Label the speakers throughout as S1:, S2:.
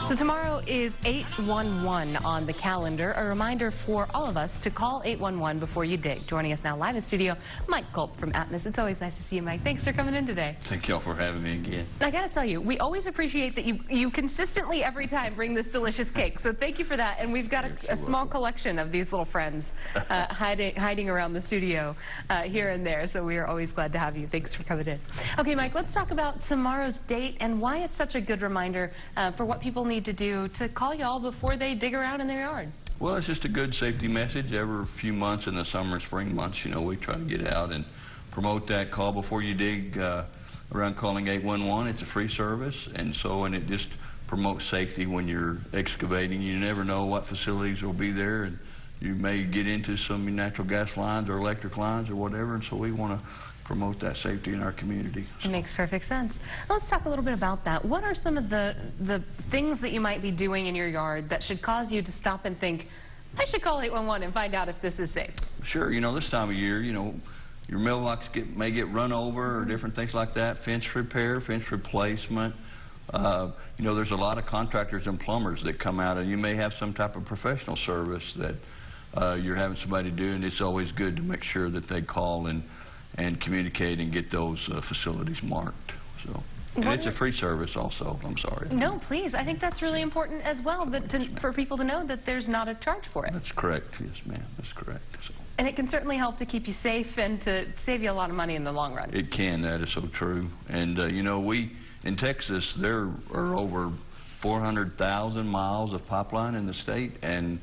S1: So tomorrow is 811 on the calendar, a reminder for all of us to call 811 before you dig. Joining us now live in studio, Mike Culp from Atmos. It's always nice to see you, Mike. Thanks for coming in today.
S2: Thank y'all for having me again.
S1: I got to tell you, we always appreciate that you consistently every time bring this delicious cake. So thank you for that. And we've got a small collection of these little friends hiding around the studio here and there. So we are always glad to have you. Thanks for coming in. Okay, Mike, let's talk about tomorrow's date and why it's such a good reminder for what people need to do to call y'all before they dig around in their yard.
S2: Well, it's just a good safety message. Every few months in the summer and spring months, you know, we try to get out and promote that call before you dig around calling 811. It's a free service, and it just promotes safety when you're excavating. You never know what facilities will be there, and you may get into some natural gas lines or electric lines or whatever, and so we want to promote that safety in our community.
S1: It makes perfect sense. Let's talk a little bit about that. What are some of the things that you might be doing in your yard that should cause you to stop and think, I should call 811 and find out if this is safe?
S2: Sure. You know, this time of year, you know, your mailbox may get run over or different things like that. Fence repair, fence replacement. You know, there's a lot of contractors and plumbers that come out, and you may have some type of professional service that you're having somebody do, and it's always good to make sure that they call and communicate and get those facilities marked. So, and it's a free service also. I'm sorry.
S1: No, please. I think that's really important as well, for people to know that there's not a charge for it.
S2: That's correct. Yes, ma'am. That's correct. So. And
S1: it can certainly help to keep you safe and to save you a lot of money in the long run.
S2: It can. That is so true. And, you know, in Texas, there are over 400,000 miles of pipeline in the state, and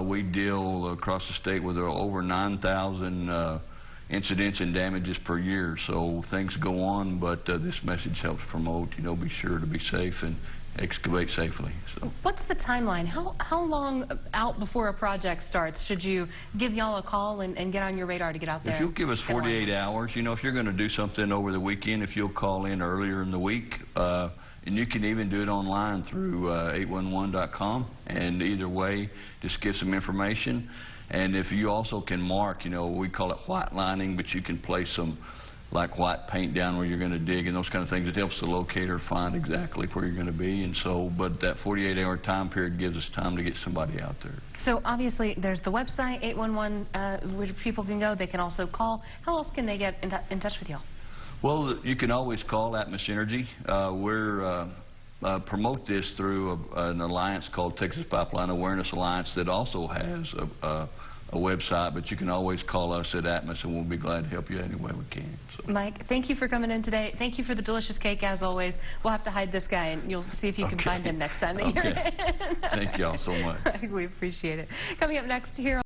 S2: we deal across the state with over 9,000 incidents and damages per year. So things go on, but this message helps promote, you know, be sure to be safe and excavate safely. So,
S1: what's the timeline? How long out before a project starts should you give y'all a call and get on your radar to get out there?
S2: If you'll give us 48 hours, you know, if you're going to do something over the weekend, if you'll call in earlier in the week, and you can even do it online through 811.com, and either way, just give some information. And if you also can mark, you know, we call it white lining, but you can place some like white paint down where you're going to dig and those kind of things. It helps the locator find exactly where you're going to be. And so, but that 48-hour time period gives us time to get somebody out there.
S1: So obviously there's the website, 811, where people can go. They can also call. How else can they get in touch with y'all?
S2: Well, you can always call Atmos Energy. We're promote this through an alliance called Texas Pipeline Awareness Alliance that also has a website, but you can always call us at Atmos, and we'll be glad to help you any way we can. So.
S1: Mike, thank you for coming in today. Thank you for the delicious cake, as always. We'll have to hide this guy, and you'll see if you can find him next time that you're in.
S2: Thank y'all so much.
S1: We appreciate it. Coming up next here.